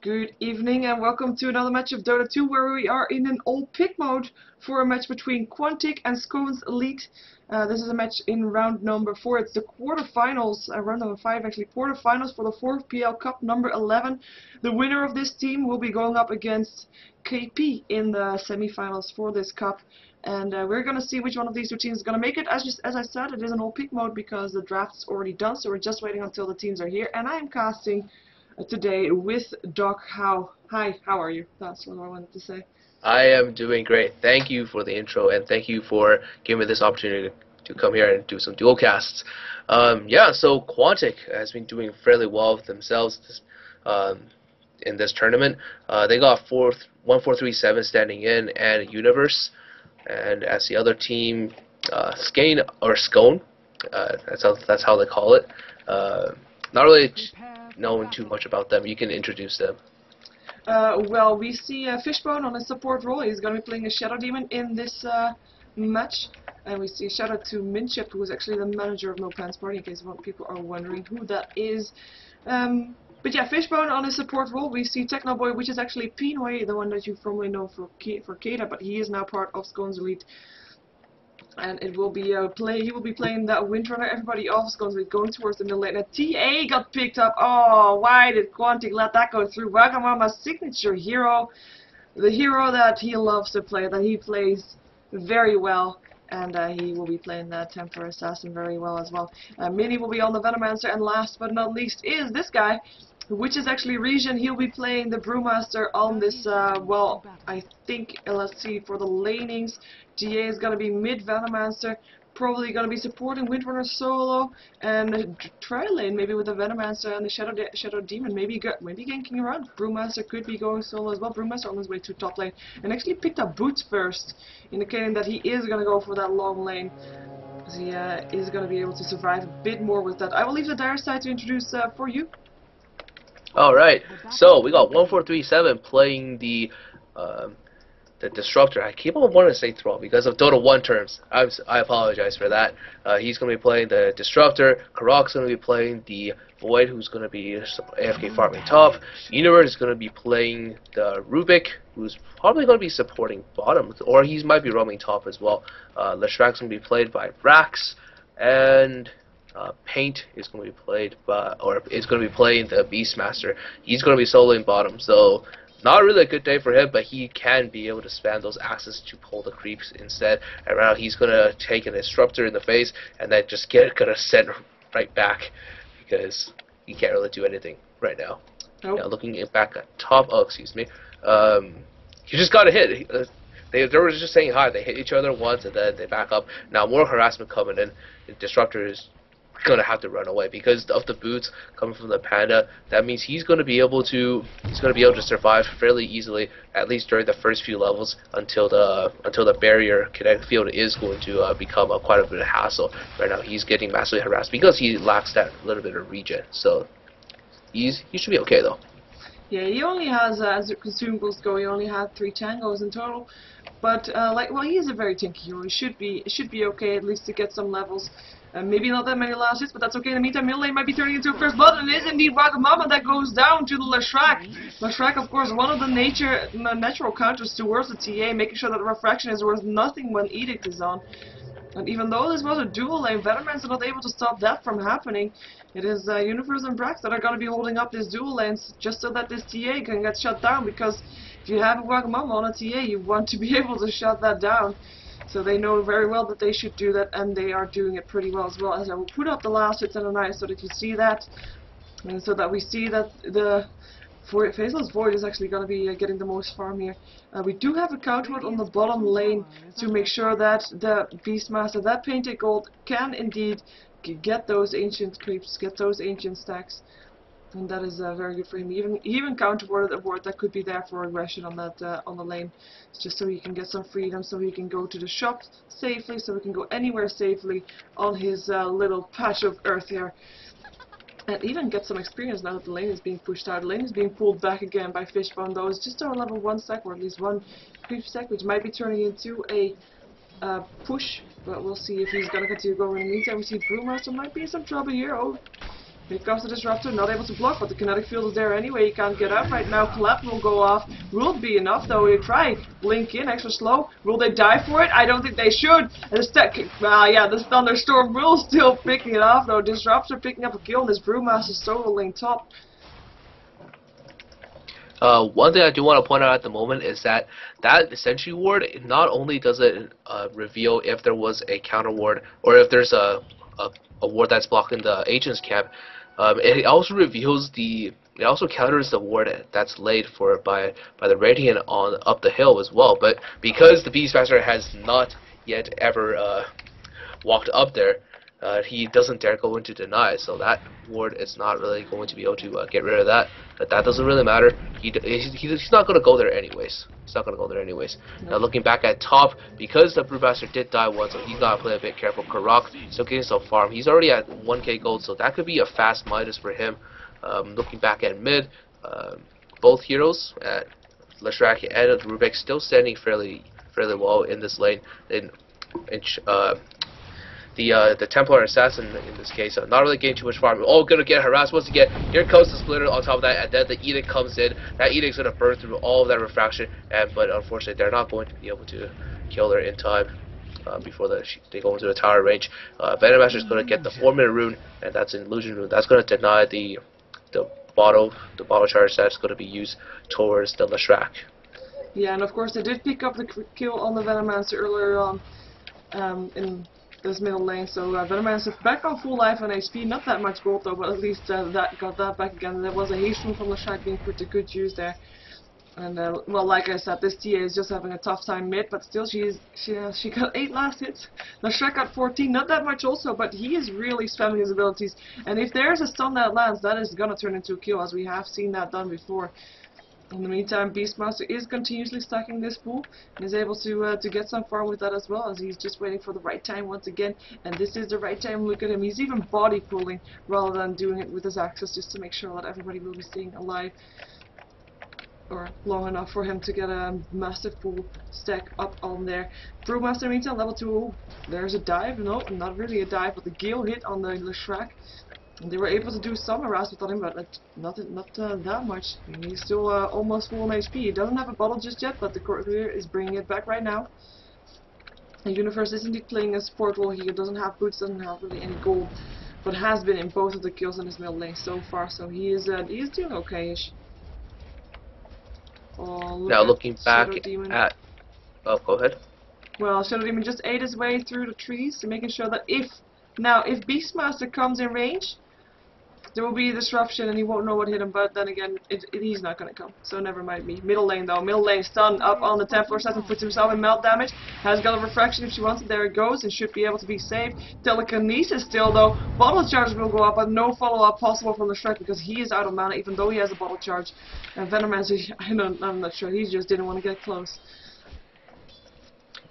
Good evening and welcome to another match of Dota 2 where we are in an all pick mode for a match between Quantic and Skanes Elite. This is a match in round number 4. It's the quarterfinals, round number 5 actually, quarterfinals for the 4th PL Cup number 11. The winner of this team will be going up against KP in the semifinals for this cup. And we're going to see which one of these two teams is going to make it. As I said, it is an all pick mode because the draft is already done, so we're just waiting until the teams are here. And I am casting today with Doc How. Hi, how are you? That's what I wanted to say. I am doing great. Thank you for the intro, and thank you for giving me this opportunity to come here and do some dual casts. Yeah, so Quantic has been doing fairly well with themselves in this tournament. They got 1-4-3-7 standing in and Universe, and as the other team, Skane or Scone. That's how they call it. Not really knowing too much about them. You can introduce them. Well, we see Fishbone on a support role. He's going to be playing a Shadow Demon in this match. And we see shout out to Minchip, who is actually the manager of No Pants Party, in case people are wondering who that is. But yeah, Fishbone on a support role. We see Technoboy, which is actually Pinoy, the one that you formerly know for Kata, but he is now part of Skanes Elite. And it will be he will be playing that Windrunner. Everybody else is going to be going towards the middle lane. Now TA got picked up. Oh, why did Quantic let that go through? Wagamama's signature hero, the hero that he loves to play, that he plays very well, and he will be playing that Templar Assassin very well as well. Mini will be on the Venomancer, and last but not least is this guy, which is actually Region. He'll be playing the Brewmaster on this, well, I think, let's see, for the lanings, GA is going to be mid Venomancer, probably going to be supporting Windrunner solo, and try lane maybe with the Venomancer and the Shadow Demon, maybe ganking around. Brewmaster could be going solo as well. Brewmaster on his way to top lane, and actually picked up Boots first, indicating that he is going to go for that long lane. He is going to be able to survive a bit more with that. I will leave the dire side to introduce for you. Alright, so we got 1-4-3-7 playing the Disruptor. I keep on wanting to say Thrall because of Dota 1 terms. I apologize for that. He's going to be playing the Disruptor. Karok's going to be playing the Void, who's going to be AFK farming top. Universe is going to be playing the Rubik, who's probably going to be supporting bottom, or he might be roaming top as well. Leshrak's going to be played by Rax, and Paint is going to be played by, or is going to be playing the Beastmaster. He's going to be soloing bottom, so not really a good day for him, but he can be able to spam those axes to pull the creeps instead. And right now he's going to take a Disruptor in the face and then just gonna send right back because he can't really do anything right now. Nope. Now looking back at top, oh excuse me, he just got a hit. They were just saying hi. They hit each other once and then they back up. Now more harassment coming in. The Disruptor is gonna have to run away because of the boots coming from the Panda. That means he's gonna be able to survive fairly easily, at least during the first few levels, until the barrier kinetic field is going to become quite a bit of hassle. Right now he's getting massively harassed because he lacks that little bit of regen. So he should be okay though. Yeah, he only has, as the consumables go, he only had 3 tangos in total. But well, he is a very tanky hero. It should be okay at least to get some levels. Maybe not that many last hits, but that's okay. In the meantime, middle lane might be turning into a first blood, and it is indeed Wagamama that goes down to the Leshrak. Leshrak, of course, one of the natural counters towards the TA, making sure that the refraction is worth nothing when Edict is on. And even though this was a dual lane, Veterans are not able to stop that from happening. It is Universe and Brax that are going to be holding up this dual lanes just so that this TA can get shut down, because if you have a Wagamama on a TA, you want to be able to shut that down. So they know very well that they should do that, and they are doing it pretty well as well. As I will put up the last hits and a knife so that you see that, and so that we see that the Faceless Void is actually going to be getting the most farm here. We do have a counter on the bottom lane to make sure that the Beastmaster, that Painted Gold, can indeed get those ancient creeps, get those ancient stacks. And that is very good for him. He even counterworded a ward that could be there for aggression on that on the lane, just so he can get some freedom, so he can go to the shop safely, so he can go anywhere safely on his little patch of earth here, and even get some experience now that the lane is being pushed out. The lane is being pulled back again by Fishbone, though. It's just on level 1 stack, or at least 1 creep stack, which might be turning into a push, but we'll see if he's gonna continue going. In the meantime, we see Brewmaster might be in some trouble here. Oh, Here comes the Disruptor, not able to block, but the kinetic field is there anyway. He can't get up right now. Collapse will go off. Will be enough though. He try. Blink in, extra slow. Will they die for it? I don't think they should. And yeah, this Thunderstorm will still picking it off though. Disruptor picking up a kill, and this Brewmaster solo lane top. One thing I do want to point out at the moment is that Sentry Ward, not only does it reveal if there was a counter ward or if there's a ward that's blocking the agent's camp, it also reveals it also counters the ward that's laid by the Radiant on up the hill as well. But because the Beastmaster has not yet ever walked up there, he doesn't dare go into deny, so that ward is not really going to be able to get rid of that. But that doesn't really matter. He's not going to go there anyways. He's not going to go there anyways. No. Now looking back at top, because the Brewmaster did die once, so he's got to play a bit careful. Karak still getting some farm. He's already at 1k gold, so that could be a fast Midas for him. Looking back at mid, both heroes, Leshrac and Rubik, still standing fairly well in this lane. The Templar Assassin in this case, not really getting too much farm. Oh, gonna get harassed once again. Here comes the Splitter on top of that, and then the Edict comes in. That Edict's gonna burn through all of that refraction, but unfortunately, they're not going to be able to kill her in time before they go into the tower range. Venommaster is gonna get the 4-minute rune, and that's an illusion rune. That's gonna deny the bottle charge that's gonna be used towards the Leshrac. Yeah, and of course they did pick up the kill on the Venommaster earlier on in this middle lane, so Venommaster back on full life and HP, not that much gold though, but at least that got that back again. There was a haste rune from Leshrac being put to good use there. And well, like I said, this TA is just having a tough time mid, but still she got 8 last hits. Leshrac got 14, not that much also, but he is really spamming his abilities. And if there's a stun that lands, that is gonna turn into a kill, as we have seen that done before. In the meantime, Beastmaster is continuously stacking this pool and is able to get some farm with that as well, as he's just waiting for the right time once again. And this is the right time. Look at him. He's even body pulling rather than doing it with his axes, just to make sure that everybody will be staying alive or long enough for him to get a massive pool stack up on there. Brewmaster meantime, level 2. Oh, there's a dive. No, not really a dive, but the Gale hit on the Leshrac. And they were able to do some harassment on him, but not that much. He's still almost full on HP. He doesn't have a bottle just yet, but the courier is bringing it back right now. The Universe is indeed playing a support role. He doesn't have boots, doesn't have really any gold, but has been in both of the kills in his middle lane so far. So he is doing okay-ish. Oh, now looking back at... Oh, go ahead. Well, Shadow Demon just ate his way through the trees, making sure that if Beastmaster comes in range, there will be a disruption and he won't know what hit him, but then again, he's not going to come, so never mind me. Middle lane though, middle lane stun up on the Templar Assassin, puts himself in melt damage, has got a refraction if she wants it, there it goes, and should be able to be saved. Telekinesis still though, bottle charge will go up, but no follow-up possible from the Shrek because he is out of mana even though he has a bottle charge. And Venommaster, I'm not sure, he just didn't want to get close.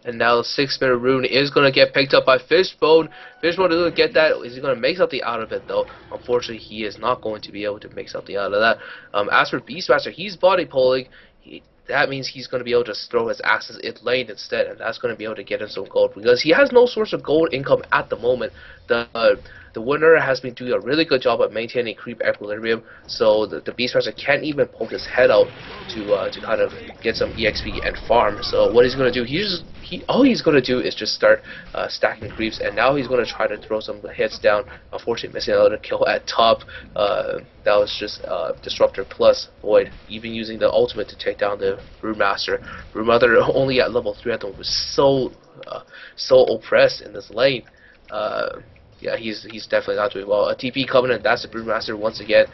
And now the 6-minute rune is going to get picked up by Fishbone. Fishbone is going to get that. Is he going to make something out of it, though? Unfortunately, he is not going to be able to make something out of that. As for Beastmaster, he's body pulling. That means he's going to be able to throw his axes in lane instead, and that's going to be able to get him some gold, because he has no source of gold income at the moment. The winner has been doing a really good job at maintaining creep equilibrium, so the Beastmaster can't even poke his head out to kind of get some EXP and farm. So what he's going to do, all he's going to do is just start stacking creeps, and now he's going to try to throw some hits down. Unfortunately, missing another kill at top. That was just Disruptor plus Void, even using the ultimate to take down the Brewmaster. Brewmaster only at level 3 at the moment was so oppressed in this lane. Yeah, he's definitely not doing well. A TP Covenant, that's the Brewmaster once again.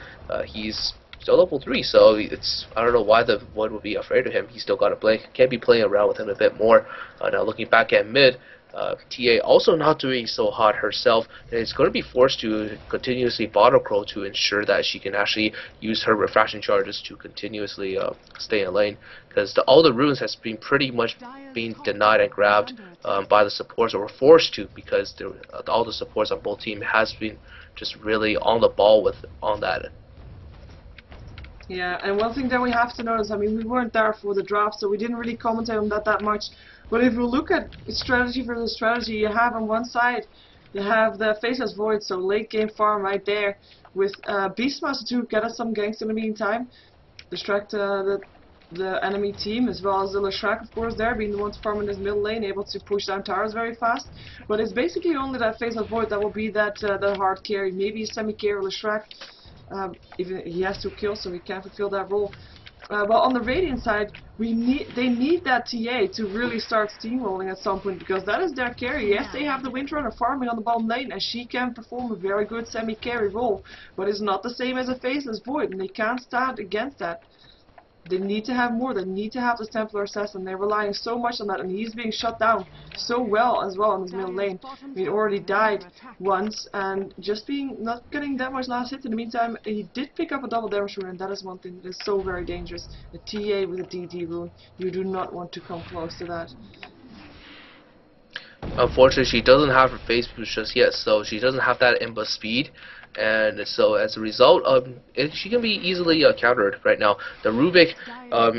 He's still level 3, so I don't know why the Void would be afraid of him. He's still got a blink. Can't be playing around with him a bit more. Now looking back at mid, TA also not doing so hot herself, and it's going to be forced to continuously bottle crawl to ensure that she can actually use her refraction charges to continuously stay in lane, because all the runes has been pretty much being denied and grabbed by the supports, or were forced to, because all the supports on both teams has been just really on the ball on that. Yeah, and one thing that we have to notice, I mean, we weren't there for the draft, so we didn't really commentate on that much. But if we look at strategy versus strategy, you have on one side You have the Faceless Void, so late game farm right there with Beastmaster to get us some ganks in the meantime. Distract the enemy team, as well as the Leshrac, of course, there being the one to farm in his middle lane, able to push down towers very fast. But it's basically only that Faceless Void that will be that the hard carry. Maybe a semi-carry Leshrac. Even he has to kill, so he can't fulfill that role. Well, on the Radiant side, they need that TA to really start steamrolling at some point, because that is their carry. Yes, they have the Windrunner farming on the bottom lane, and she can perform a very good semi-carry role, but it's not the same as a Faceless Void, and they can't stand against that. They need to have more. They need to have this Templar Assassin. They're relying so much on that, and he's being shut down so well as well in his middle lane. He already died once, and just not getting that much last hit. In the meantime, he did pick up a double damage rune, and that is one thing that is so very dangerous. A TA with a DD rune. You do not want to come close to that. Unfortunately, she doesn't have her phase boost just yet, so she doesn't have that input speed, and so as a result, she can be easily countered right now. The Rubik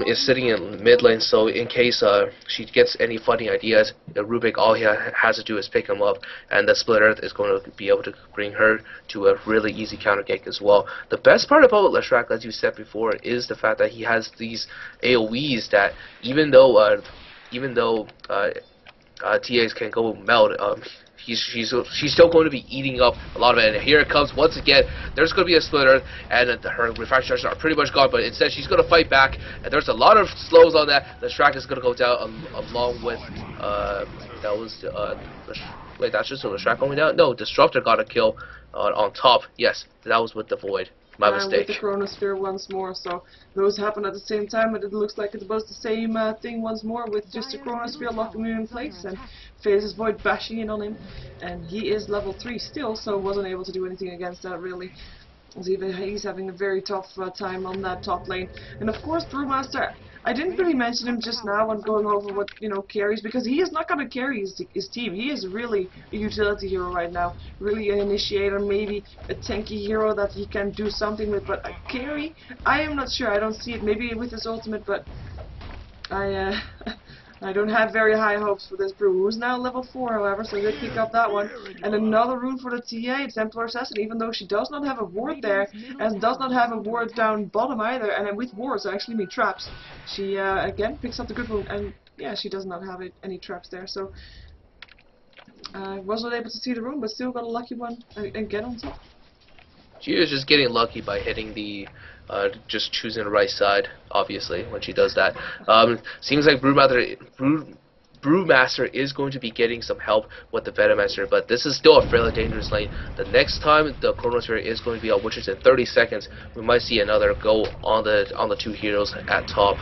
is sitting in mid lane, so in case she gets any funny ideas, the Rubik, all he has to do is pick him up, and the Split Earth is going to be able to bring her to a really easy counter gank as well. The best part about Leshrac, as you said before, is the fact that he has these AoEs that even though TAs can go meld, she's still going to be eating up a lot of it. And here it comes once again. There's going to be a Split Earth, and her refraction charges are pretty much gone, but instead she's going to fight back, and there's a lot of slows on that. The Shrek is going to go down along with that was wait, that's just the Shrek going down? No, Disruptor got a kill on top. Yes, that was with the Void. My mistake. With the Chronosphere once more, so those happen at the same time, but it looks like it was the same thing once more, with just the Chronosphere locking him in place, and Faceless Void bashing in on him, and he is level 3 still, so wasn't able to do anything against that really. He's having a very tough time on that top lane. And of course, Brewmaster, I didn't really mention him just now when going over what, carries, because he is not going to carry his team. He is really a utility hero right now. Really an initiator, maybe a tanky hero that he can do something with, but a carry, I am not sure. I don't see it. Maybe with his ultimate, but I don't have very high hopes for this Brew, who's now level 4, however, so they pick up that one. And another rune for the TA, Templar Assassin, even though she does not have a ward there, and does not have a ward down bottom either, and then with wards, I actually mean traps. She, again, picks up the good rune, and yeah, she does not have any traps there, so I wasn't able to see the rune, but still got a lucky one again on top. She is just getting lucky by hitting the just choosing the right side, obviously, when she does that. Seems like Brewmaster is going to be getting some help with the Venomancer, but this is still a fairly dangerous lane. The next time the Chronosphere is going to be out, which is in 30 seconds, we might see another go on the two heroes at top.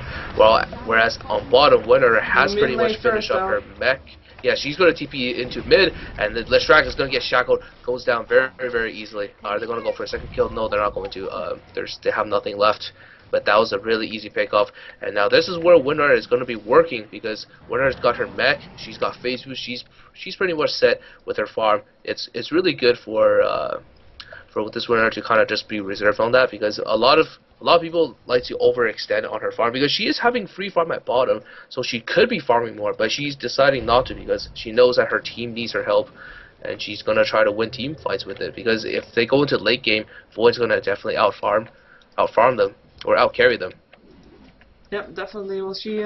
Whereas on bottom, Winner has pretty much finished up her mech. Yeah, she's going to TP into mid, and the Leshrac is going to get shackled, goes down very, very easily. Are they going to go for a second kill? No, they're not going to. They have nothing left. But that was a really easy pick-off. And now this is where Winner is going to be working, because Winner's got her mech, she's got phase boost, she's pretty much set with her farm. It's really good for this Winner to kind of just be reserved on that, because a lot of people like to overextend on her farm, because she is having free farm at bottom, so she could be farming more, but she's deciding not to, because she knows that her team needs her help, and she's going to try to win team fights with it, because if they go into late game, Void's going to definitely outfarm them, or outcarry them. Yep, definitely. Well, she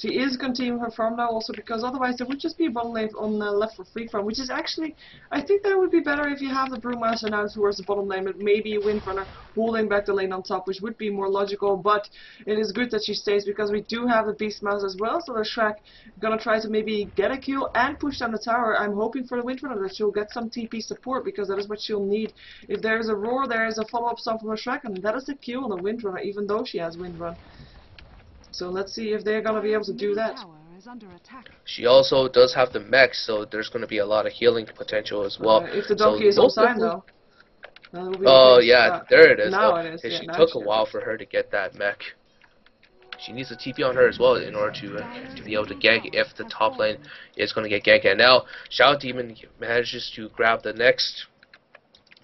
is continuing her farm now also, because otherwise there would just be one lane on the left for free farm, which is actually, I think that would be better if you have the Brewmaster now towards the bottom lane, but maybe a Windrunner holding back the lane on top, which would be more logical, but it is good that she stays, because we do have the Beastmaster as well, so the Shrek gonna try to maybe get a kill and push down the tower. I'm hoping for the Windrunner that she'll get some TP support, because that is what she'll need. If there is a roar, there is a follow-up song from the Shrek, and that is the kill on the Windrunner, even though she has Windrun. So let's see if they're going to be able to do that. She also does have the mech, so there's going to be a lot of healing potential as well. If the donkey is on time, though. Oh, yeah, there it is. Now it is. Yeah, she took a while for her to get that mech. She needs a TP on her as well in order to be able to gank if the top lane is going to get ganked. And now, Shadow Demon manages to grab the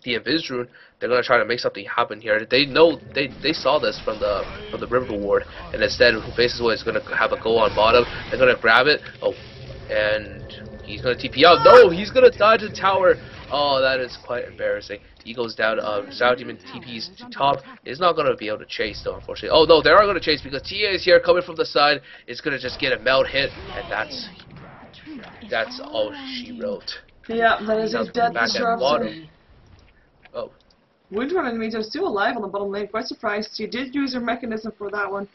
Invis rune. They're gonna try to make something happen here. They know they saw this from the River Ward, and instead Faceless Void is gonna have a go on bottom. They're gonna grab it. Oh, and He's gonna TP out. No, he's gonna die to the tower. Oh, that is quite embarrassing. He goes down. Shadow Demon TPs to top. Is not gonna be able to chase though, unfortunately. Oh no, they are gonna chase because TA is here coming from the side. It's gonna just get a melt hit, and that's all she wrote. Yeah, that is a dead disruptor. Oh. Windrunner in the meantime still alive on the bottom lane. Quite surprised. She did use her mechanism for that one,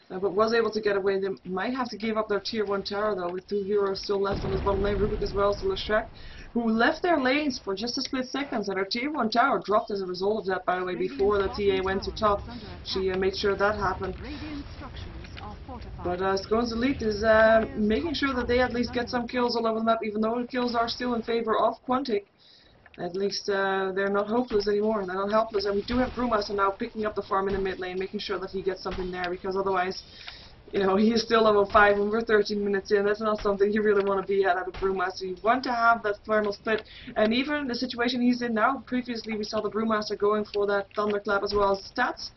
but was able to get away. They might have to give up their tier 1 tower though, with 2 heroes still left on this bottom lane. Rubik as well, so Leshrac, who left their lanes for just a split seconds, and her tier 1 tower dropped as a result of that, by the way, before the TA went to top. She made sure that happened. But Skanes Elite is making sure that they at least get some kills all over the map, even though the kills are still in favor of Quantic. At least they're not hopeless anymore, they're not helpless, and we do have Brewmaster now picking up the farm in the mid lane, making sure that he gets something there, because otherwise, you know, he is still level 5 and we're 13 minutes in. That's not something you really want to be at a Brewmaster. You want to have that thermal split, and even the situation he's in now, previously we saw the Brewmaster going for that Thunderclap as well as stats,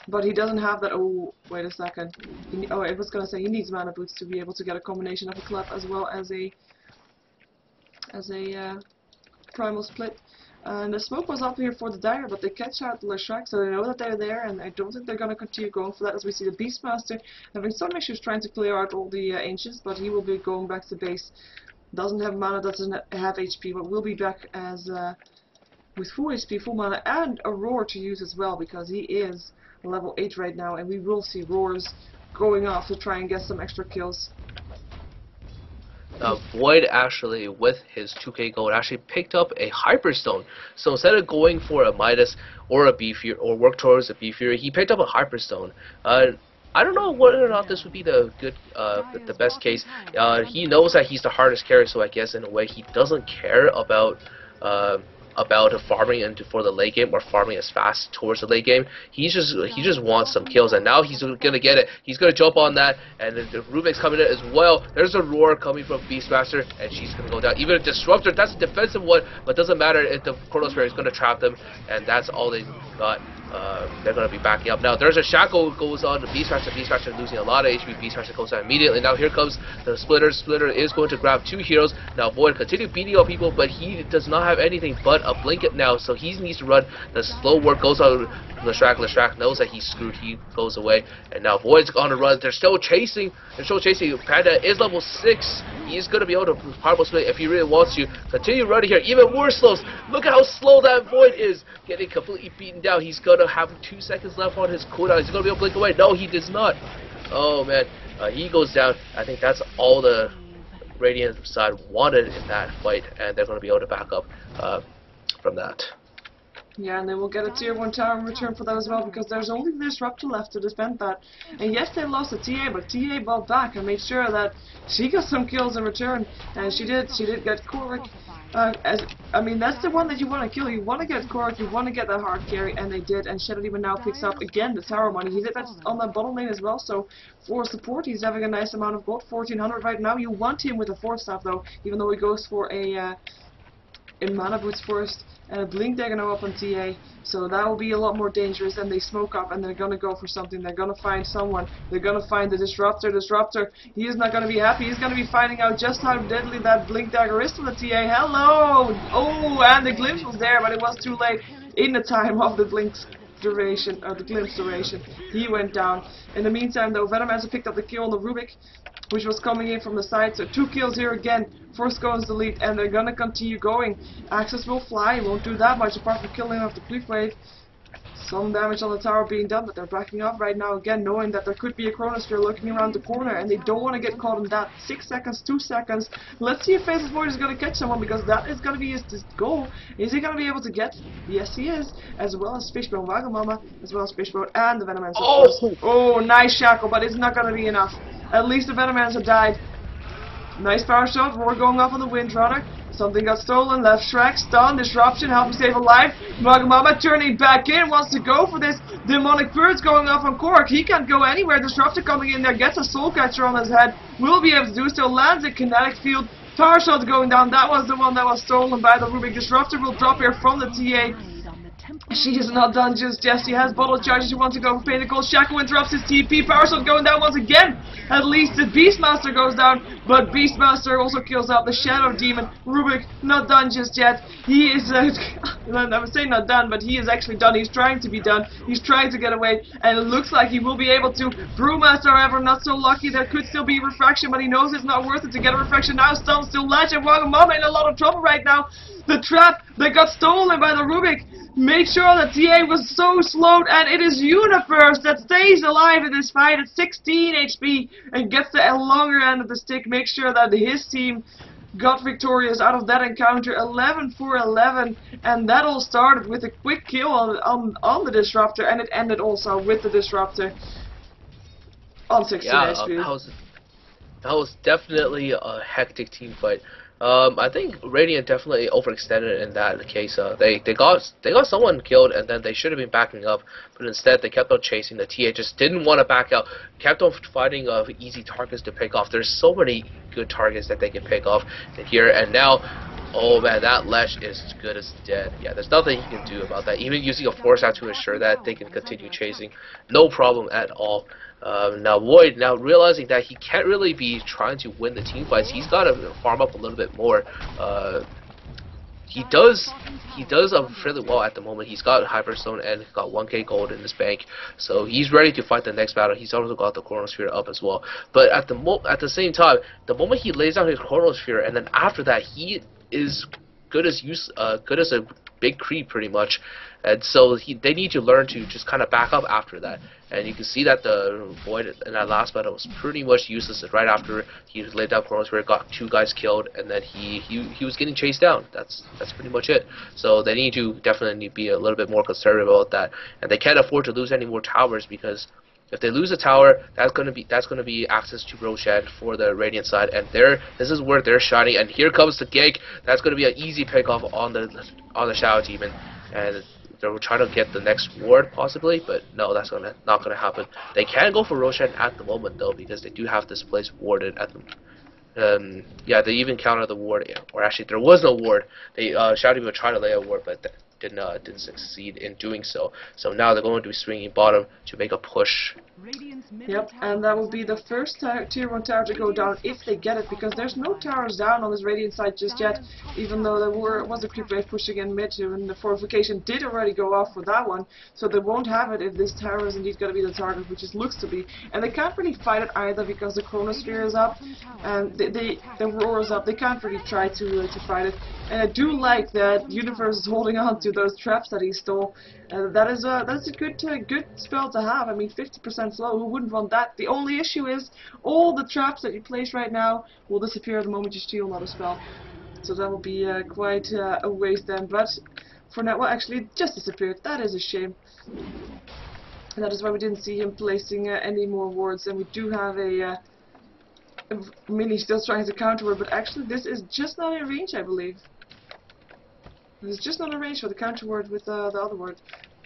but he doesn't have that. Oh, wait a second. Oh, I was going to say he needs mana boots to be able to get a combination of a clap as well as a primal split. And the smoke was up here for the Dire, but they catch out the Leshrac, so they know that they're there, and I don't think they're going to continue going for that, as we see the Beastmaster having some issues trying to clear out all the Ancients, but he will be going back to base. Doesn't have mana, doesn't have HP, but will be back as with full HP, full mana, and a Roar to use as well, because he is level 8 right now, and we will see Roars going off to try and get some extra kills. Void actually, with his 2k gold, actually picked up a Hyperstone. So instead of going for a Midas or a Beefier, or work towards a Beefier, he picked up a Hyperstone. I don't know whether or not this would be the best case. He knows that he's the hardest carry, so I guess in a way he doesn't care about farming for the late game or farming as fast towards the late game. He just wants some kills, and now he's gonna get it. He's gonna jump on that, and then the Rubik's coming in as well. There's a Roar coming from Beastmaster, and she's gonna go down. Even a Disruptor, that's a defensive one, but doesn't matter if the Chronosphere is gonna trap them, and that's all they got. They're going to be backing up. Now, there's a Shackle goes on to Beastmaster. Beastmaster losing a lot of HP. Beastmaster goes down immediately. Now, here comes the Splitter. Splitter is going to grab 2 heroes. Now, Void continue beating up people, but he does not have anything but a Blanket now, so he needs to run. The slow work goes on Leshrac. Leshrac knows that he's screwed. He goes away, and now Void's on the run. They're still chasing. Panda is level 6. He's going to be able to powerful split if he really wants to. Continue running here. Even more slows. Look at how slow that Void is. Getting completely beaten down. He's going to have 2 seconds left on his cooldown. He's going to be able to blink away. No, he does not. Oh, man. He goes down. I think that's all the Radiant side wanted in that fight, and they're going to be able to back up from that. Yeah, and they will get a tier 1 tower in return for that as well, because there's only the Disruptor left to defend that. And yes, they lost to TA, but TA bought back and made sure that she got some kills in return, and she did get Korik. I mean, that's the one that you want to kill. You want to get Korik, you want to get that hard carry, and they did. And Shadow Demon now picks up again the tower money. He did that on the bottom lane as well, so for support he's having a nice amount of gold, 1400 right now. You want him with a 4-staff though, even though he goes for a mana boots first. And a Blink Dagger now up on TA, so that will be a lot more dangerous, and they smoke up, and they're gonna go for something. They're gonna find someone. They're gonna find the Disruptor. He is not gonna be happy. He's gonna be finding out just how deadly that Blink Dagger is to the TA. Hello! Oh, and the glimpse was there, but it was too late in the time of the Blink's duration, or the glimpse duration. He went down. In the meantime, though, Venomancer picked up the kill on the Rubik, which was coming in from the side, so 2 kills here again for Skanes Elite, and they're gonna continue going. Axis will fly, won't do that much apart from killing off the Creep Wave. Some damage on the tower being done, but they're backing up right now again, knowing that there could be a Chronosphere lurking around the corner, and they don't want to get caught in that. 6 seconds, 2 seconds. Let's see if Faceless Void is going to catch someone, because that is going to be his goal. Is he going to be able to get? Yes, he is. As well as Fishbone Wagamama, as well as Fishbone and the Venomancer. Oh, nice Shackle, but it's not going to be enough. At least the Venomancer died. Nice power shot, Roar going off on the Windrunner. Something got stolen, Leshrac, stun, disruption, help him stay alive. Wagamama turning back in, wants to go for this. Demonic Birds going off on Korik. He can't go anywhere. Disruptor coming in there, gets a Soul Catcher on his head. Will be able to do so, lands a kinetic field. Power shot going down, that was the one that was stolen by the Rubik. Disruptor will drop here from the TA. She is not done just yet. She has bottle charges. She wants to go for Painted Gold. Shackle interrupts his TP. Power shot going down once again. At least the Beastmaster goes down, but Beastmaster also kills out the Shadow Demon. Rubik not done just yet. He is, I would say not done, but he is actually done. He's trying to be done. He's trying to get away, and it looks like he will be able to. Brewmaster, however, not so lucky. There could still be refraction, but he knows it's not worth it to get a refraction now. Stun still ledge, and Wagamama in a lot of trouble right now. The trap that got stolen by the Rubik. Make sure that TA was so slowed, and it is Universe that stays alive in this fight at 16 HP and gets the longer end of the stick. Make sure that his team got victorious out of that encounter, 11 for 11, and that all started with a quick kill on the Disruptor, and it ended also with the Disruptor on 16 HP. That was definitely a hectic team fight. I think Radiant definitely overextended in that case. They got someone killed, and then they should have been backing up, but instead they kept on chasing. The TA just didn't want to back out, kept on finding easy targets to pick off. There's so many good targets that they can pick off in here, and now, oh man, that Lesh is as good as dead. Yeah, there's nothing he can do about that. Even using a force out to ensure that they can continue chasing, no problem at all. Now Void, now realizing that he can't really be trying to win the team fights, he's got to farm up a little bit more. He does fairly well at the moment. He's got Hyperstone and got 1k gold in his bank, so he's ready to fight the next battle. He's also got the Chronosphere up as well. But at the same time, the moment he lays down his Chronosphere, and then after that, he is good as a big creep pretty much, and so they need to learn to just kind of back up after that. And you can see that the Void in that last battle was pretty much useless. Right after he laid down Chronosphere, got 2 guys killed, and then he was getting chased down. That's pretty much it. So they need to definitely be a little bit more conservative about that, and they can't afford to lose any more towers, because if they lose a tower, that's gonna be access to Roshan for the Radiant side, and this is where they're shining. And here comes the gank. That's gonna be an easy pick off on the Shadow Demon, and they're trying to get the next ward possibly, but no, that's not gonna happen. They can go for Roshan at the moment though, because they do have this place warded at them. Yeah, they even countered the ward, or actually there was no ward. They Shadow Demon tried to lay a ward, but didn't succeed in doing so. So now they're going to be swinging bottom to make a push. Yep, and that will be the first tier 1 tower to go down if they get it, because there's no towers down on this Radiant side just yet, even though there was a creep wave pushing in mid too, and the fortification did already go off for that one, so they won't have it if this tower is indeed going to be the target, which it looks to be. And they can't really fight it either, because the Chronosphere is up, and the Roar is up. They can't really try to fight it. And I do like that Universe is holding on to those traps that he stole. That's a good spell to have. I mean, 50% slow, who wouldn't want that? The only issue is all the traps that you place right now will disappear the moment you steal another spell. So that will be quite a waste then. But for now, well, actually, it just disappeared. That is a shame. And that is why we didn't see him placing any more wards. And we do have a Mini still trying to counter ward, but actually this is just not in range, I believe. It's just not in range for the counter ward with the other ward.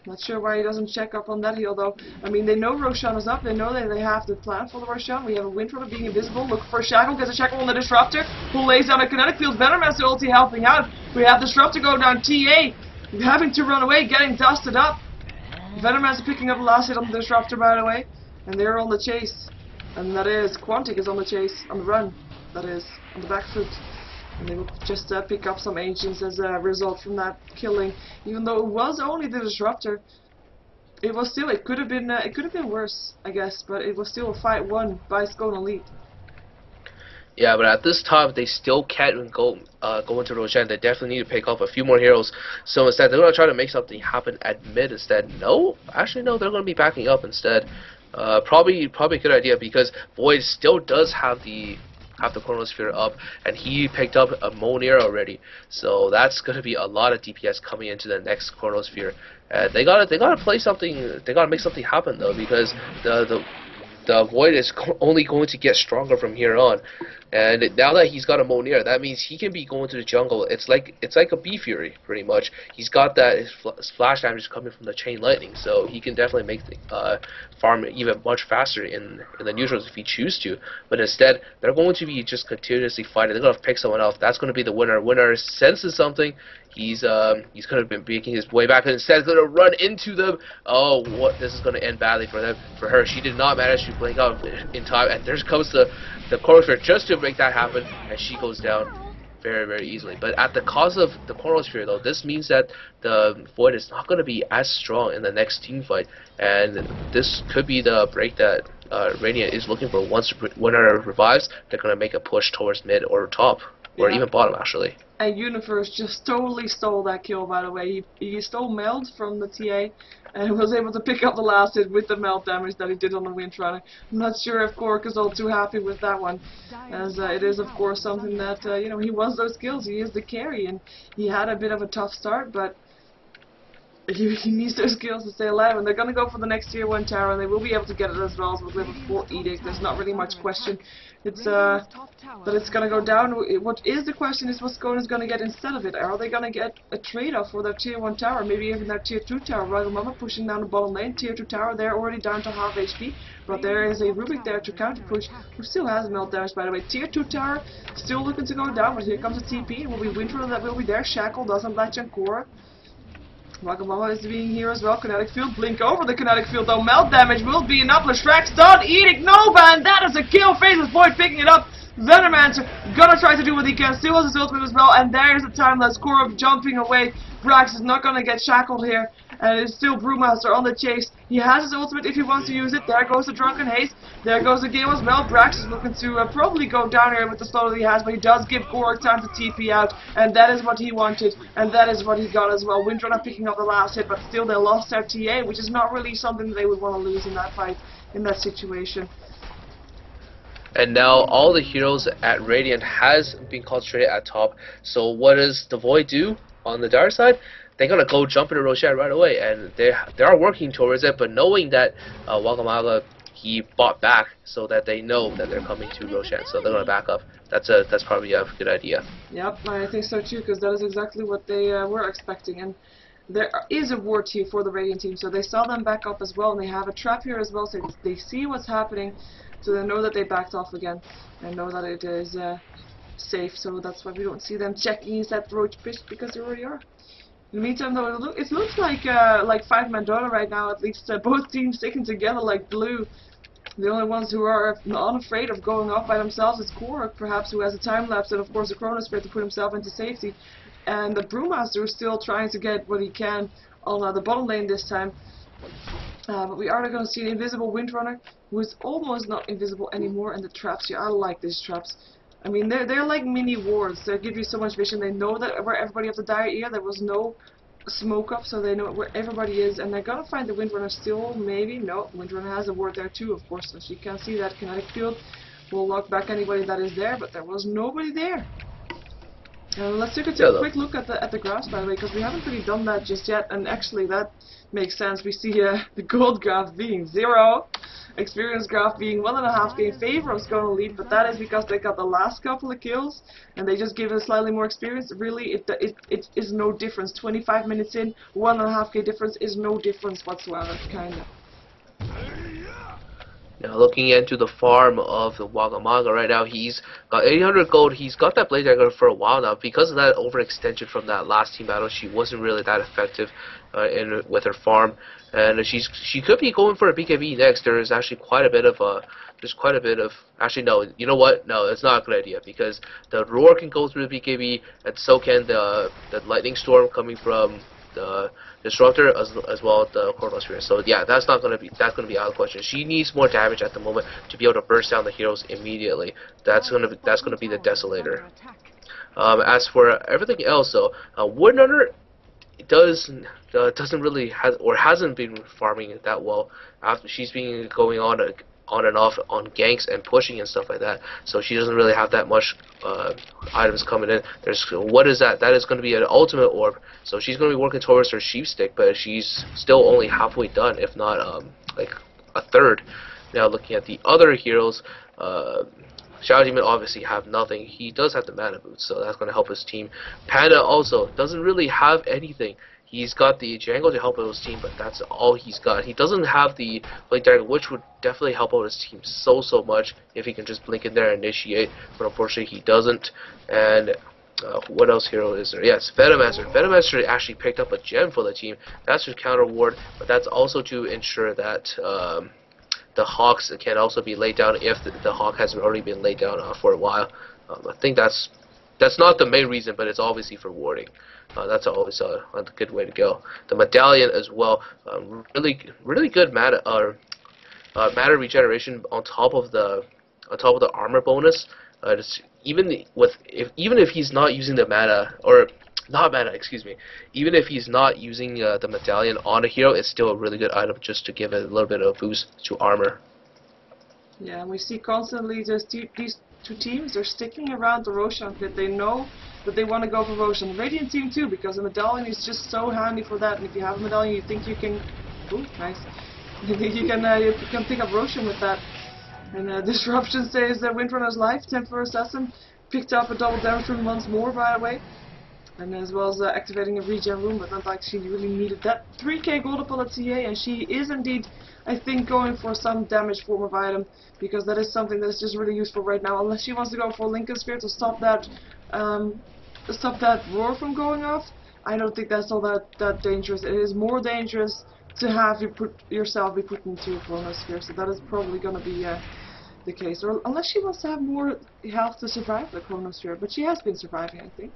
Not sure why he doesn't check up on that heal though. I mean, they know Roshan is up, they know that they have the plan for the Roshan. We have a win from it being invisible. Look for a Shackle, gets a Shackle on the Disruptor, who lays down a Kinetic Field. Venomous ulti helping out. We have Disruptor go down, TA having to run away, getting dusted up. Venomous picking up the last hit on the Disruptor, by the way. And they're on the chase. And that is, Quantic is on the chase, on the run, that is, on the back foot. And they will just pick up some Ancients as a result from that killing. Even though it was only the Disruptor, it was still, it could have been worse, I guess, but it was still a fight won by Skone Elite. Yeah, but at this time, they still can't go into Roshan. They definitely need to pick up a few more heroes. So instead, they're going to try to make something happen at mid instead. No, actually no, they're going to be backing up instead. Probably a good idea, because Void still does have the Chronosphere up, and he picked up a Monir already. So that's going to be a lot of DPS coming into the next Chronosphere. They gotta play something. They gotta make something happen though, because the Void is only going to get stronger from here on. And now that he's got a Monir, that means he can be going to the jungle. It's like a Bee Fury, pretty much. He's got that his flash damage coming from the Chain Lightning, so he can definitely make the farm even much faster in the neutrals if he chooses to. But instead, they're going to be just continuously fighting. They're going to pick someone else. That's going to be the winner. Winner senses something. He's gonna be making his way back, and instead gonna run into them. Oh, what! This is gonna end badly for them. For her, she did not manage to blink out in time, and there comes the Coral Sphere just to make that happen, and she goes down very, very easily. But at the cost of the Coral Sphere, though, this means that the Void is not going to be as strong in the next team fight, and this could be the break that Radiant is looking for. Once Winner revives, they're going to make a push towards mid or top, or even bottom, actually. And Universe just totally stole that kill, by the way. He stole Meld from the TA and was able to pick up the last hit with the melt damage that he did on the Windrunner. I'm not sure if Kork is all too happy with that one, as it is of course something that, you know, he wants those kills, he is the carry, and he had a bit of a tough start, but he needs those skills to stay alive, and they're going to go for the next tier 1 tower, and they will be able to get it as well as with level 4 Edict. There's not really much question. It's that it's going to go down. What is the question is what Skanes is going to get instead of it. Are they going to get a trade-off for their tier 1 tower, maybe even their tier 2 tower? Mama pushing down the bottom lane, tier 2 tower, they're already down to half HP, but there is a Rubik there to counter push, who still has melt damage, by the way. Tier 2 tower still looking to go down, but here comes a TP. It will be Windrunner that will be there. Shackle doesn't latch on Cora. Wagamama is being here as well. Kinetic field, blink over the kinetic field though. Melt damage will be enough. Shrek stun, Edict, Nova, and that is a kill. Faceless Void picking it up. Venommancer gonna try to do what he can. Still has his ultimate as well, and there's the timeless Korok jumping away. Brax is not gonna get shackled here, and it's still Brewmaster on the chase. He has his ultimate if he wants to use it. There goes the Drunken Haze. There goes the Gale as well. Brax is looking to probably go down here with the slow that he has, but he does give Korok time to TP out, and that is what he wanted, and that is what he got as well. Windrunner picking up the last hit, but still they lost their TA, which is not really something that they would want to lose in that fight, in that situation. And now all the heroes at Radiant has been concentrated at top. So what does the Void do on the dark side? They're gonna go jump into Roshan right away, and they are working towards it. But knowing that Wakamaga, he bought back, so that they know that they're coming to Roshan, so they're gonna back up. That's probably a good idea. Yep, I think so too, because that is exactly what they were expecting. And there is a ward here for the Radiant team, so they saw them back up as well, and they have a trap here as well, so they see what's happening. So they know that they backed off again, and know that it is safe, so that's why we don't see them checking that Roach Fish, because they already are. In the meantime though, it looks like 5-man Dota right now, at least both teams sticking together like glue. The only ones who are unafraid of going off by themselves is Korok, perhaps, who has a time lapse, and of course the Chronosphere to put himself into safety. And the Brewmaster is still trying to get what he can on the bottom lane this time. But we are going to see an invisible Windrunner, who is almost not invisible anymore, and the traps here, I like these traps. I mean, they're like mini wards. They give you so much vision. They know that where everybody of the dire ear, there was no smoke up, so they know where everybody is, and they're going to find the Windrunner still, maybe. No, Windrunner has a ward there too, of course, so she can see that kinetic field will lock back anybody that is there, but there was nobody there. Let's take a quick look at the graphs, by the way, because we haven't really done that just yet, and actually that makes sense. We see the gold graph being 0, experience graph being 1.5k in favor of Skone lead, but that is because they got the last couple of kills, and they just give it slightly more experience. Really, it is no difference. 25 minutes in, 1.5k difference is no difference whatsoever, kinda. Now looking into the farm of the Wakamaga right now, he's got 800 gold. He's got that Blade Dagger for a while now. Because of that overextension from that last team battle, she wasn't really that effective with her farm, and she could be going for a BKB next. There is actually quite a bit of actually no, you know what? No, it's not a good idea, because the Roar can go through the BKB, and so can the Lightning Storm coming from the Disruptor as well as the Chronosphere. So yeah, that's gonna be out of the question. She needs more damage at the moment to be able to burst down the heroes immediately. That's gonna be the Desolator. As for everything else, though, Windrunner doesn't really hasn't been farming it that well. After she's been going on and off on ganks and pushing and stuff like that, so she doesn't really have that much items coming in. What is that? That is going to be an ultimate orb, so she's going to be working towards her sheep stick, but she's still only halfway done, if not like a third. Now looking at the other heroes, Shadow Demon obviously have nothing. He does have the mana boots, so that's going to help his team. Panda also doesn't really have anything. He's got the Django to help out his team, but that's all he's got. He doesn't have the Blink Dagger, which would definitely help out his team so much if he can just blink in there and initiate, but unfortunately he doesn't. And what else hero is there? Yes, Venomaster. Venomaster actually picked up a gem for the team. That's his counter ward, but that's also to ensure that the Hawks can also be laid down if the Hawk has already been laid down for a while. I think that's not the main reason, but it's obviously for warding. That's always a good way to go. The Medallion as well, really good mana regeneration on top of the armor bonus. Even if he's not using the mana, or not mana, excuse me, even if he's not using the Medallion on a hero, it's still a really good item just to give it a little bit of a boost to armor. Yeah, and we see constantly just these two teams, they're sticking around the Roshan pit. They know that they want to go for Roshan. The Radiant team too, because the Medallion is just so handy for that. And if you have a Medallion, you think you can, ooh, nice, you can pick up Roshan with that. And Disruption says that Windrunner's life, Templar Assassin, picked up a double damage room once more, by the way. And as well as activating a regen room, but not like she really needed that. 3k gold upon a TA, and she is indeed, I think, going for some damage form of item, because that is something that is just really useful right now. Unless she wants to go for Lincoln Spear to stop that roar from going off, I don't think that's all that dangerous. It is more dangerous to have yourself be put into a Chronosphere, so that is probably going to be the case. Or unless she wants to have more health to survive the Chronosphere, but she has been surviving, I think.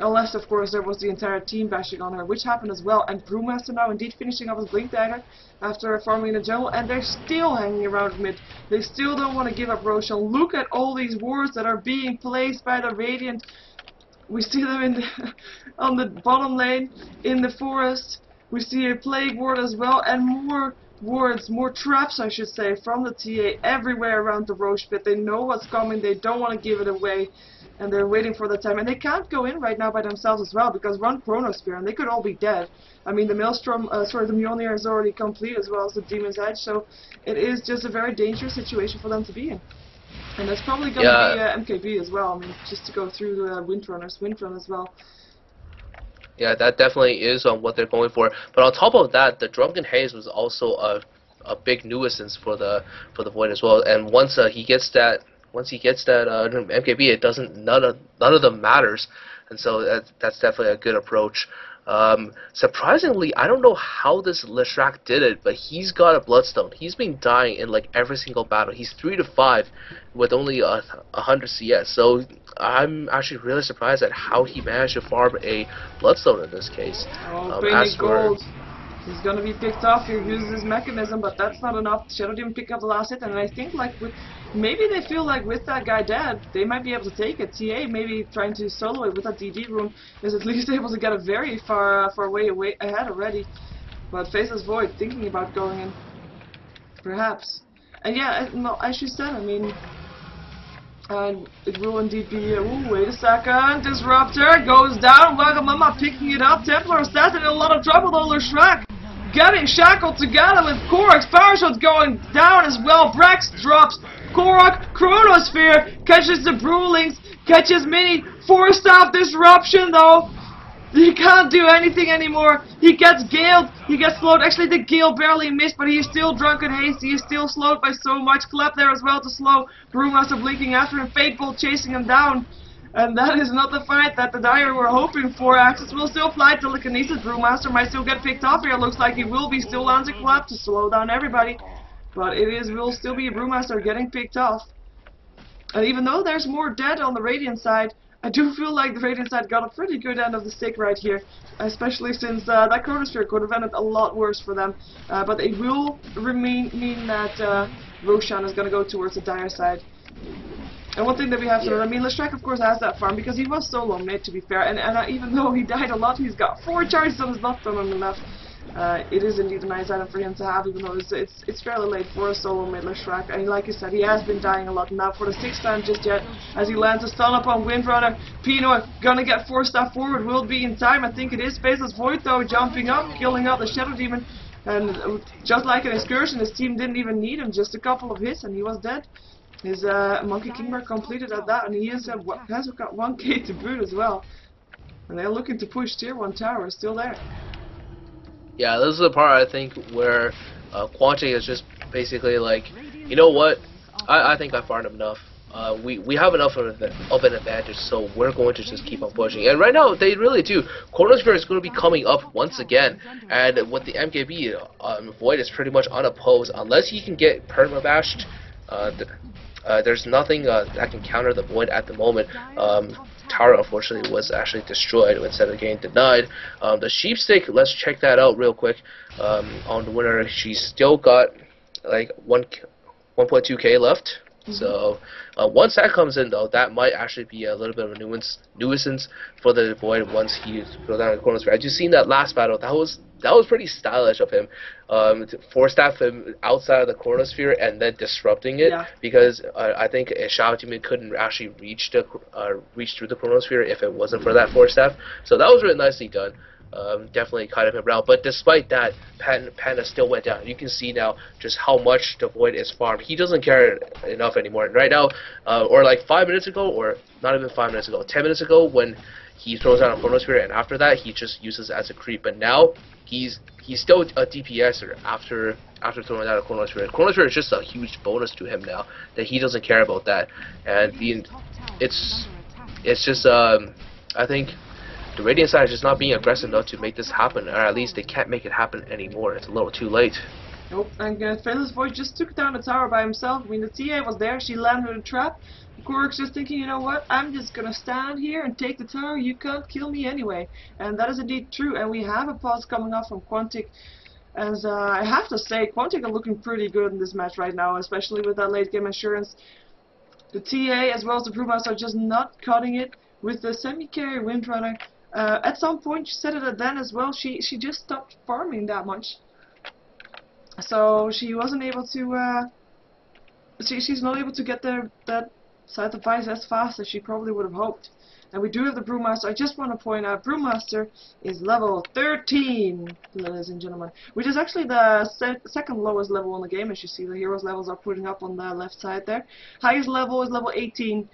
Unless, of course, there was the entire team bashing on her, which happened as well. And Brewmaster now indeed finishing off his Blink Dagger after farming in the jungle, and they're still hanging around mid. They still don't want to give up Roshan. Look at all these wards that are being placed by the Radiant. We see them in on the bottom lane, in the forest. We see a Plague Ward as well, and more wards, more traps, I should say, from the TA everywhere around the Roche pit. They know what's coming, they don't want to give it away. And they're waiting for the time, and they can't go in right now by themselves as well, because run Chronosphere and they could all be dead. I mean, the Maelstrom, the Mjolnir is already complete, as well as the Demon's Edge, so it is just a very dangerous situation for them to be in. And that's probably going to be MKB as well. I mean, just to go through the Windrun as well. Yeah, that definitely is what they're going for. But on top of that, the Drunken Haze was also a big nuisance for the Void as well. And once he gets that. MKB, it doesn't. None of them matters, and so that's definitely a good approach. Surprisingly, I don't know how this Leshrac did it, but he's got a Bloodstone. He's been dying in like every single battle. He's 3 to 5 with only 100 CS. So I'm actually really surprised at how he managed to farm a Bloodstone in this case. As gold. He's going to be picked off. He uses his mechanism, but that's not enough. Shadow didn't pick up the last hit, and I think like maybe they feel like with that guy dead, they might be able to take it. TA maybe trying to solo it with that DD rune is at least able to get a very far way ahead already. But Faceless Void thinking about going in, perhaps. And yeah, as you said, I mean, it will indeed be. Ooh, wait a second. Disruptor goes down. Wagamama picking it up. Templar Assassin in a lot of trouble though. Shrek getting shackled together with Korok's power shot going down as well. Brax drops. Korok, Chronosphere, catches the Brewlings, catches Mini, forced out Disruption though. He can't do anything anymore. He gets Galed, he gets slowed. Actually, the Gale barely missed, but he is still Drunken Haste. He is still slowed by so much. Clap there as well to slow. Brewmaster blinking after him, Fatebolt chasing him down. And that is not the fight that the Dire were hoping for. Axis will still fly Telekinesis. Brewmaster might still get picked off here. Looks like he will be still lands a clap to slow down everybody. But will still be Brewmaster getting picked off. And even though there's more dead on the Radiant side, I do feel like the Radiant side got a pretty good end of the stick right here. Especially since that Chronosphere could have ended a lot worse for them. But it will mean that Roshan is going to go towards the Dire side. And one thing that we have to know, I mean, Leshrac of course has that farm because he was solo mid, to be fair. And even though he died a lot, he's got 4 charges on his left on the left. It is indeed a nice item for him to have, even though it's fairly late for a solo mid Leshrac. And like you said, he has been dying a lot. Now for the 6th time just yet, as he lands a stun up on Windrunner. Pino gonna get 4-star forward, will be in time. I think it is. Faceless Void though, jumping up, killing out the Shadow Demon. And just like an excursion, his team didn't even need him, just a couple of hits and he was dead. His Monkey Kingmer completed at that, and he has got 1k to boot as well. And they're looking to push tier 1 tower, still there. Yeah, this is the part I think where Quantic is just basically like, you know what, I think I farmed enough. we have enough of an advantage, so we're going to just keep on pushing. And right now, they really do. Chronosphere is going to be coming up once again, and with the MKB, Void is pretty much unopposed unless he can get permabashed. There's nothing that can counter the Void at the moment. Tower unfortunately was actually destroyed instead of getting denied. The Sheepstick, let's check that out real quick. On the winner, she's still got like 1.2k left. So once that comes in, though, that might actually be a little bit of a nuisance for the Void once he goes down the Chronosphere. As you've seen that last battle, that was pretty stylish of him, to force-staff him outside of the Chronosphere and then disrupting it, because I think a Shadow Demon couldn't actually reach through the Chronosphere if it wasn't for that force-staff. So that was really nicely done. Definitely kind of him around, but despite that, Panda still went down. You can see now just how much the Void is farmed. He doesn't care enough anymore. And right now, or like 5 minutes ago, or not even 5 minutes ago, 10 minutes ago, when he throws out a Chronosphere, and after that, he just uses it as a creep. But now, he's still a DPSer after throwing out a Chronosphere. Chronosphere is just a huge bonus to him now, that he doesn't care about that. And it's just, I think, the Radiant side is just not being aggressive enough to make this happen, or at least they can't make it happen anymore. It's a little too late. Nope, and Fearless Void just took down the tower by himself. I mean, the TA was there, she landed a trap. Korik's just thinking, you know what, I'm just gonna stand here and take the tower, you can't kill me anyway. And that is indeed true, and we have a pause coming off from Quantic. As I have to say, Quantic are looking pretty good in this match right now, especially with that late game assurance. The TA as well as the Brewmaster are just not cutting it with the semi-carry Windrunner. At some point, she said it then as well, she just stopped farming that much. So she wasn't able to, she's not able to get that side of Vice as fast as she probably would have hoped. And we do have the Brewmaster. I just want to point out, Brewmaster is level 13, ladies and gentlemen, which is actually the second lowest level in the game. As you see, the heroes levels are putting up on the left side there. Highest level is level 18,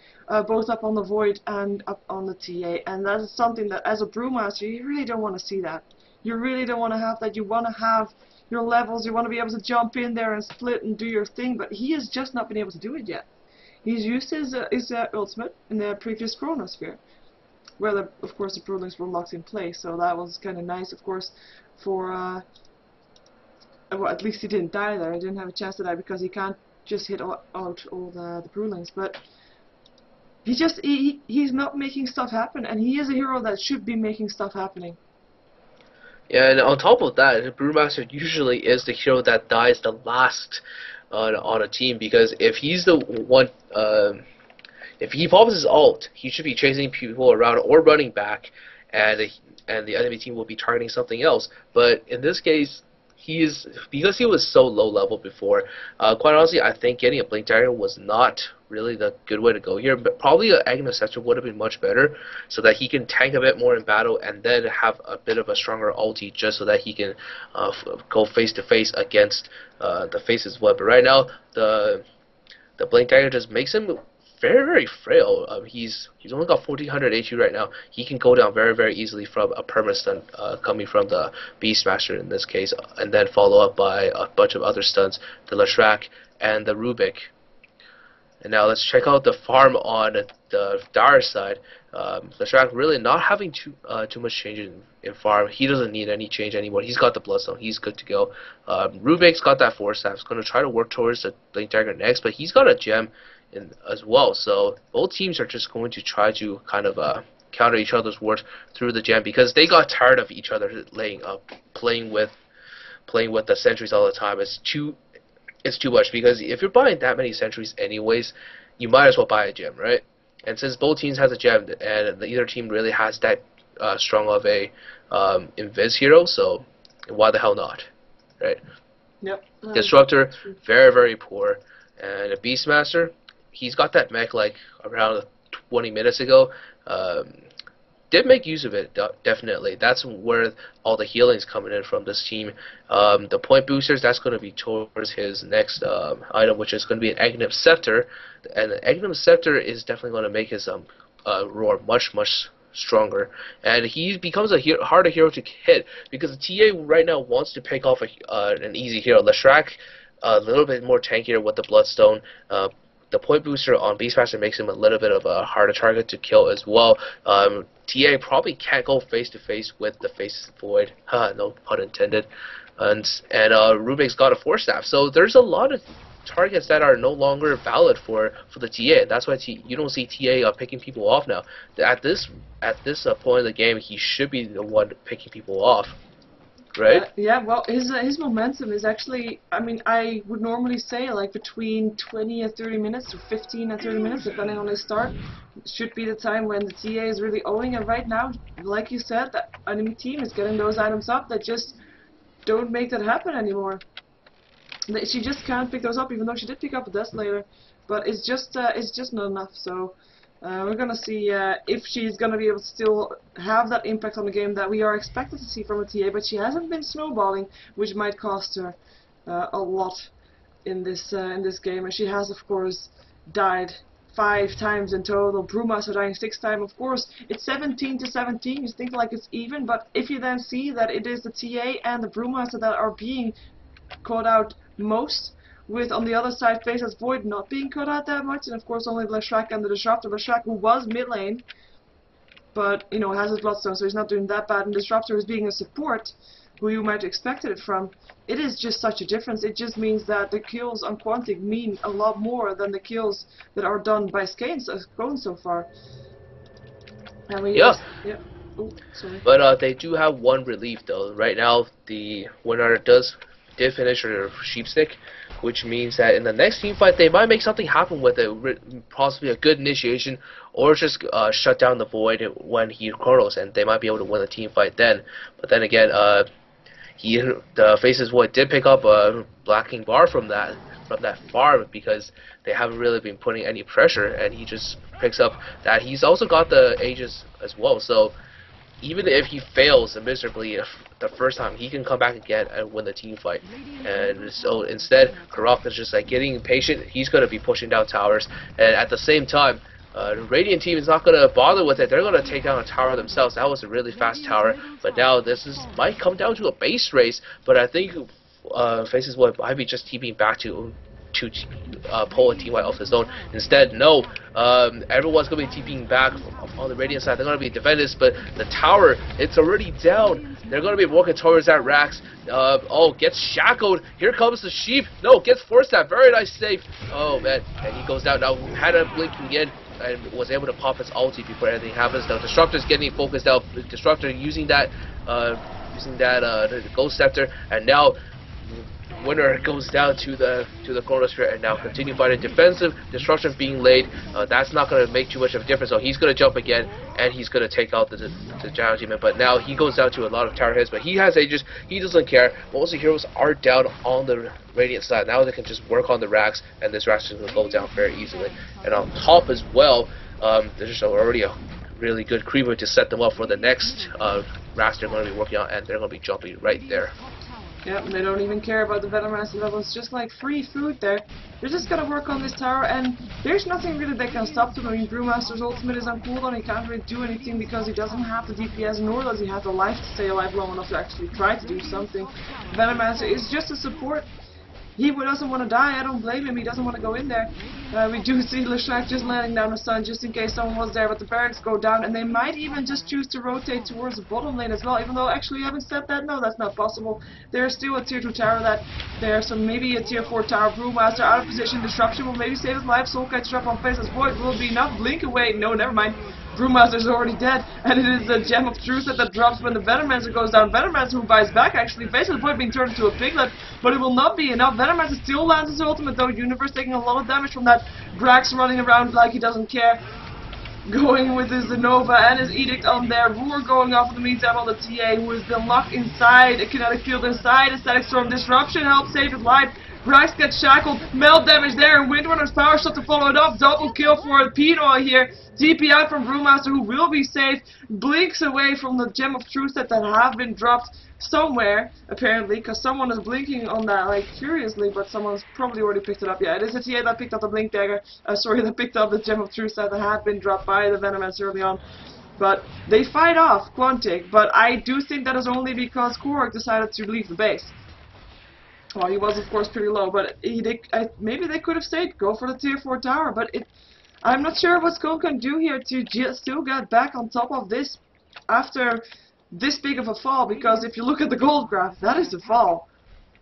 both up on the Void and up on the TA. And that is something that, as a Brewmaster, you really don't want to see that. You really don't want to have that. You want to have your levels. You want to be able to jump in there and split and do your thing. But he has just not been able to do it yet. He's used his ultimate in the previous Chronosphere, where of course the Broodlings were locked in place, so that was kind of nice, of course, for well, at least he didn't die there. He didn't have a chance to die because he can't just hit out all the Broodlings. But he's not making stuff happen, and he is a hero that should be making stuff happening. Yeah, and on top of that, the Brewmaster usually is the hero that dies the last on a team, because if he's the one, if he pops his ult, he should be chasing people around or running back, and the enemy team will be targeting something else. But in this case, because he was so low level before, quite honestly, I think getting a Blink Dagger was not really the good way to go here. But probably an Aghanim Scepter would have been much better, so that he can tank a bit more in battle and then have a bit of a stronger ulti, just so that he can go face to face against the Face's web. But right now, the Blink Dagger just makes him very, very frail. He's only got 1400 HP right now. He can go down very, very easily from a perma-stun coming from the Beastmaster in this case, and then follow up by a bunch of other stuns, the Leshrac and the Rubik. And now let's check out the farm on the Dire side. Leshrac really not having too much change in farm. He doesn't need any change anymore. He's got the Bloodstone. He's good to go. Rubik's got that Force Staff. He's going to try to work towards the Blink Dagger next, but he's got a gem as well. So both teams are just going to try to kind of counter each other's work through the gem, because they got tired of each other playing with the sentries all the time. It's too much, because if you're buying that many sentries anyways, you might as well buy a gem, right? And since both teams has a gem, and either team really has that strong of a invis hero, so why the hell not, right? Yep. Disruptor, very, very poor. And a Beastmaster, he's got that mech like around 20 minutes ago. Did make use of it, definitely. That's where all the healing's coming in from this team. The point boosters, that's going to be towards his next item, which is going to be an Aghanim Scepter. And the Aghanim Scepter is definitely going to make his roar much, much stronger. And he becomes a harder hero to hit, because the TA right now wants to pick off an easy hero. Leshrac, a little bit more tankier with the Bloodstone. the point booster on Beastmaster makes him a little bit of a harder target to kill as well. TA probably can't go face to face with the Faceless Void, no pun intended, and Rubik's got a Force Staff. So there's a lot of targets that are no longer valid for the TA. That's why you don't see TA picking people off now. At this point in the game, he should be the one picking people off. Right? Yeah, well, his momentum is actually, I mean, I would normally say like between 20 and 30 minutes, or 15 and 30 minutes, depending on his start, should be the time when the TA is really owning it. Right now, like you said, the enemy team is getting those items up that just don't make that happen anymore. She just can't pick those up, even though she did pick up a Desolator, but it's just not enough. So we're gonna see if she's gonna be able to still have that impact on the game that we are expected to see from a TA. But she hasn't been snowballing, which might cost her a lot in this game. And she has, of course, died 5 times in total. Brewmaster dying 6 times. Of course, it's 17 to 17. You think like it's even, but if you then see that it is the TA and the Brewmaster that are being caught out most, with on the other side Faceless Void not being caught out that much, and of course only Leshrac and the Disruptor. Leshrac, who was mid lane, but you know, has his Bloodstone, so he's not doing that bad, and Disruptor is being a support who you might have expected it from. It is just such a difference. It just means that the kills on Quantic mean a lot more than the kills that are done by Skanes so far. And we yeah. Oh, sorry. But they do have one relief though. Right now, the winner did finish her Sheepstick, which means that in the next team fight they might make something happen with it, possibly a good initiation, or just shut down the Void when he chronos, and they might be able to win the team fight then. But then again, the Faceless Void did pick up a Black King bar from that farm, because they haven't really been putting any pressure, and he just picks up that. He's also got the Aegis as well, so even if he fails miserably the first time, he can come back again and win the team fight. And so instead, Karok is just like getting impatient. He's going to be pushing down towers, and at the same time, the Radiant team is not going to bother with it. They're going to take down a tower themselves. That was a really fast tower, but now might come down to a base race. But I think Faces might be just TPing back to pull a team fight off his own. Instead, no, everyone's going to be TPing back on the Radiant side. They're going to be defenders, but the tower, it's already down. They're going to be working towards that Rax. Oh, gets shackled. Here comes the Sheep. No, gets forced that. Very nice save. Oh, man. And he goes down. Now, had a blinking in and was able to pop his ulti before anything happens. Now, Disruptor's getting focused out. Disruptor using that Ghost Scepter, and now winner goes down to the Chronosphere, and now continue fighting defensive. Destruction being laid. That's not going to make too much of a difference. So he's going to jump again, and he's going to take out the Giant Demon. But now he goes down to a lot of tower hits, but he has Aegis. He doesn't care. Most of the heroes are down on the Radiant side. Now they can just work on the Rax, and this Rax is going to go down very easily. And on top as well, there's already a really good creeper to set them up for the next Rax they're going to be working on, and they're going to be jumping right there. Yep, and they don't even care about the Venomous level. It's just like free food there. They're just gonna work on this tower, and there's nothing really that can stop them. I mean, Brewmaster's ultimate is on cooldown. He can't really do anything because he doesn't have the DPS, nor does he have the life to stay alive long enough to actually try to do something. Venomaster is just a support. He doesn't want to die. I don't blame him. He doesn't want to go in there. We do see Leshrac just landing down the sun just in case someone was there, but the barracks go down, and they might even just choose to rotate towards the bottom lane as well, even though actually having said that, no, that's not possible. There's still a tier 2 tower there, so maybe a tier 4 tower. Brewmaster out of position. Disruption will maybe save his life. Soulkite drop on Faceless Void will be enough. Blink away. No, never mind. Brewmaster's already dead, and it is the Gem of Truth that drops when the Venomancer goes down. Venomancer who buys back, actually. Faceless Void being turned into a piglet, but it will not be enough. Venomancer still lands his ultimate, though. Universe taking a lot of damage from that. Grax running around like he doesn't care. Going with his Nova and his Edict on there. Roar going off in the meantime on the TA, who has been locked inside a kinetic field inside a Static Storm. Disruption helps save his life. Grax gets shackled, melt damage there, and Windrunner's power shot to follow it up. Double kill for Pinoy here. DP out from Brewmaster, who will be safe. Blinks away from the Gem of Truth that have been dropped somewhere, apparently, because someone is blinking on that, like, furiously, but someone's probably already picked it up. Yeah, it is a TA that picked up the Blink Dagger, that picked up the Gem of Truth that had been dropped by the Venomancer early on. But they fight off Quantic, but I do think that is only because Korok decided to leave the base. Well, he was of course pretty low, but maybe they could have stayed, go for the tier 4 tower, but I'm not sure what Skone can do here to just still get back on top of this after this big of a fall, because if you look at the gold graph, that is a fall.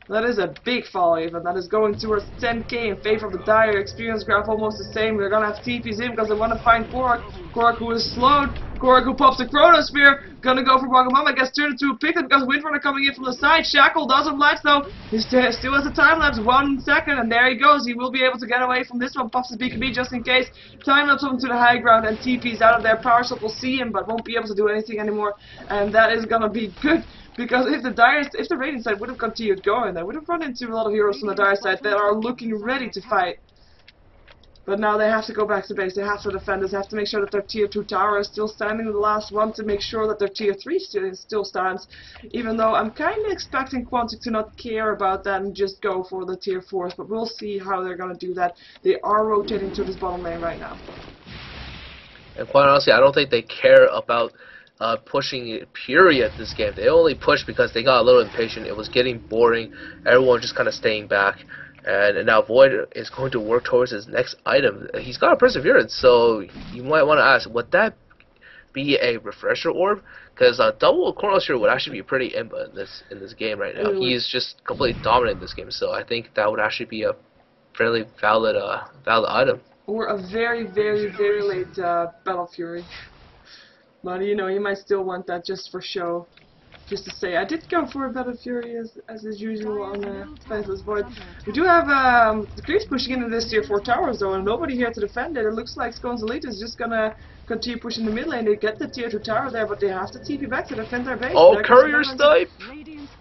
That is a big fall even. That is going towards 10k in favor of the Dire. Experience graph almost the same. They're gonna have TPs in because they want to find Korok. Korok who is slowed. Korok who pops the Chronosphere. Gonna go for Wagamama. Gets turned into a pickup because Windrunner coming in from the side. Shackle doesn't blast though. He still has a time lapse. 1 second and there he goes. He will be able to get away from this one. Pops his BKB just in case. Time lapse him to the high ground and TPs out of there. Power Shot will see him but won't be able to do anything anymore. And that is gonna be good. Because if the Radiant side would have continued going, they would have run into a lot of heroes from the Dire side that are looking ready to fight. But now they have to go back to base, they have to defend this, they have to make sure that their tier 2 tower is still standing, the last one to make sure that their tier 3 still stands. Even though I'm kind of expecting Quantic to not care about that and just go for the tier 4s, but we'll see how they're going to do that. They are rotating to this bottom lane right now. And quite honestly, I don't think they care about pushing it, period, this game. They only pushed because they got a little impatient. It was getting boring. Everyone just kind of staying back. And now Void is going to work towards his next item. He's got a Perseverance, so you might want to ask, would that be a refresher orb? Because double Chronosphere would actually be pretty imba in this game right now. He's just completely dominant in this game, so I think that would actually be a fairly valid item. Or a very, very, very late Battle Fury. But you know, you might still want that just for show. Just to say, I did go for a Battle Fury as is usual on Faithless Void. We do have the creeps pushing into this tier 4 towers though, and nobody here to defend it. It looks like Skone's Elite is just gonna continue pushing the mid lane. They get the tier 2 tower there, but they have to TP back to defend their base. Oh, Courier Snipe!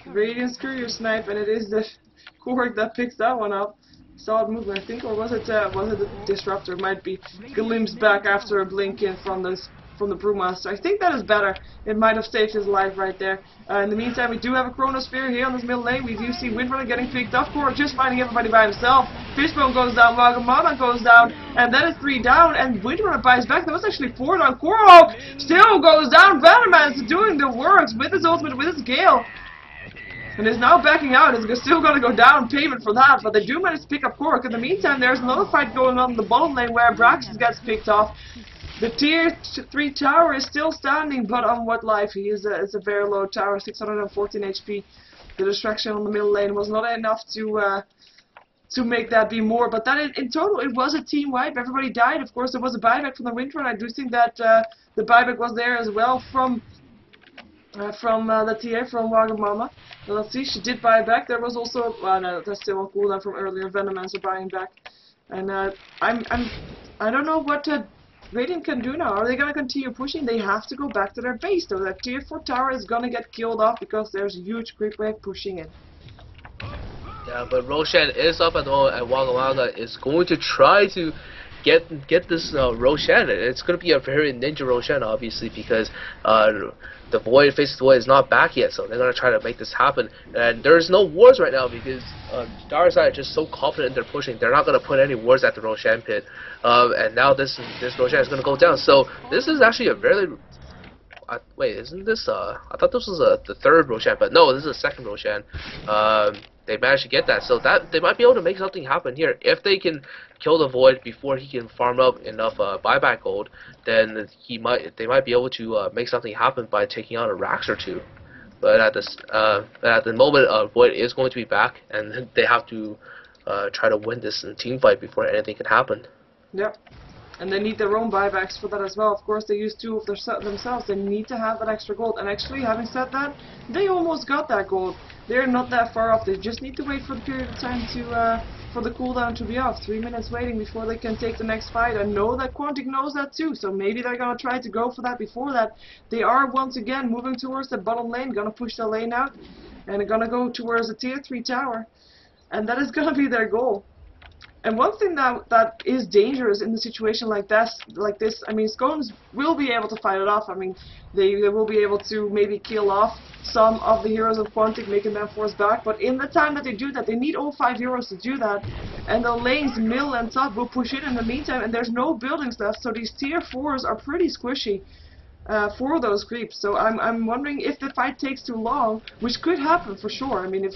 Radiant's Courier Snipe, and it is the Korok that picks that one up. Solid movement, I think, or was it the Disruptor? It might be. Glimpsed back after a blink in from the Brewmaster. I think that is better. It might have saved his life right there. In the meantime, we do have a Chronosphere here on this middle lane. We do see Windrunner getting picked up. Korok just finding everybody by himself. Fishbone goes down, Wagamama goes down, and that is 3 down, and Windrunner buys back. That was actually 4 down. Korok still goes down. Venomance doing the works with his ultimate, with his Gale. And is now backing out. It's still going to go down payment for that, but they do manage to pick up Korok. In the meantime, there's another fight going on in the bottom lane where Braxis gets picked off. The tier 3 tower is still standing, but on what life? He is it's a very low tower, 614 HP. The distraction on the middle lane was not enough to make that be more, but that in total it was a team wipe. Everybody died. Of course, there was a buyback from the Windrunner. I do think that the buyback was there as well from the TA from Wagamama. So let's see, she did buy back. There was also no, that's still on cooldown from earlier. Venomancer buying back, and I don't know what Radiant can do now. Are they going to continue pushing? They have to go back to their base, though. That tier 4 tower is going to get killed off because there's a huge creep wave pushing in. Yeah, but Roshan is up at the moment, and Wagamama is going to try to get this Roshan. It's going to be a very ninja Roshan, obviously, because the Void, Faceless Void, is not back yet, so they're going to try to make this happen. And there's no wars right now because Dire side are just so confident they're pushing. They're not going to put any wars at the Roshan pit. And now this Roshan is going to go down. So this is actually a very... wait, isn't this... I thought this was the 3rd Roshan, but no, this is the 2nd Roshan. They managed to get that, so that they might be able to make something happen here. If they can kill the Void before he can farm up enough buyback gold, then they might be able to make something happen by taking out a Rax or 2. But at the moment, Void is going to be back, and they have to try to win this team fight before anything can happen. Yep. And they need their own buybacks for that as well. Of course, they use 2 of themselves. They need to have that extra gold. And actually, having said that, they almost got that gold. They're not that far off. They just need to wait for the period of time for the cooldown to be off. 3 minutes waiting before they can take the next fight. I know that Quantic knows that too, so maybe they're gonna try to go for that before that. They are once again moving towards the bottom lane, gonna push the lane out, and they're gonna go towards the tier 3 tower. And that is gonna be their goal. And one thing that is dangerous in a situation like this, I mean, Skanes will be able to fight it off. I mean, they will be able to maybe kill off some of the heroes of Quantic, making them force back. But in the time that they do that, they need all 5 heroes to do that. And the lanes, middle and top, will push in the meantime, and there's no buildings left. So these tier 4s are pretty squishy for those creeps. So I'm wondering if the fight takes too long, which could happen for sure. I mean, if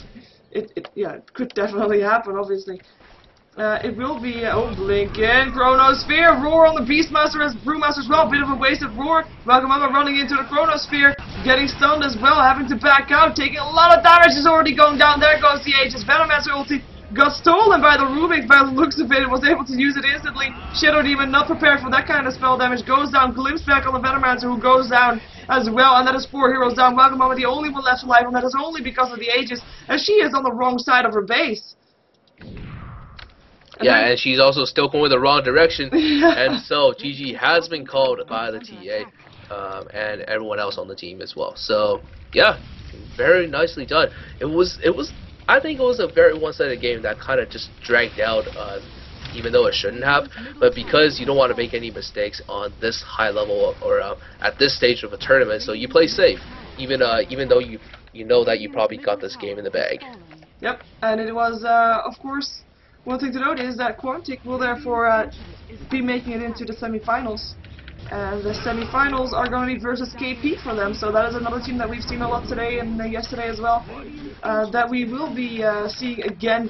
it could definitely happen, obviously. It will be, Blinken, Chronosphere, Roar on the Beastmaster as Brewmaster as well, bit of a wasted Roar, Wagamama running into the Chronosphere, getting stunned as well, having to back out, taking a lot of damage, is already going down, there goes the Aegis, Venomancer ulti, got stolen by the Rubik, by the looks of it, was able to use it instantly, Shadow Demon not prepared for that kind of spell damage, goes down, glimpse back on the Venomancer who goes down as well, and that is 4 heroes down, Wagamama the only one left alive, and that is only because of the Aegis, as she is on the wrong side of her base. Yeah, and she's also still going the wrong direction, and so GG has been called by the TA and everyone else on the team as well. So yeah, very nicely done. I think it was a very one-sided game that kind of just dragged out, even though it shouldn't have. But because you don't want to make any mistakes on this high level or at this stage of a tournament, so you play safe, even though you know that you probably got this game in the bag. Yep, and it was of course. One thing to note is that Quantic will therefore be making it into the semi-finals. And the semi-finals are going to be versus KP for them, so that is another team that we've seen a lot today and yesterday as well. That we will be seeing again.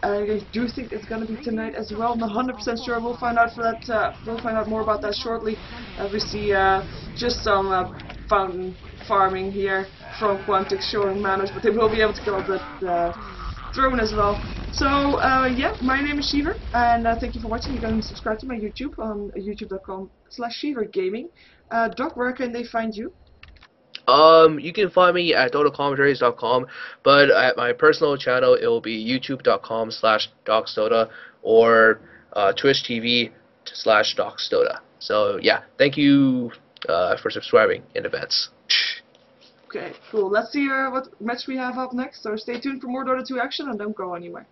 I do think it's going to be tonight as well. I'm not 100% sure. We'll find out for that. We'll find out more about that shortly. We see just some fountain farming here from Quantic showing manners, but they will be able to go up that throne as well. So yeah, my name is Sheever, and thank you for watching. You can subscribe to my YouTube on youtube.com/SheeverGaming. Doc, where can they find you? You can find me at DotaCommentaries.com, but at my personal channel it will be youtube.com/DocStota or Twitch TV/DocStota. So yeah, thank you for subscribing in advance. Okay, cool. Let's see what match we have up next. So stay tuned for more Dota 2 action, and don't go anywhere.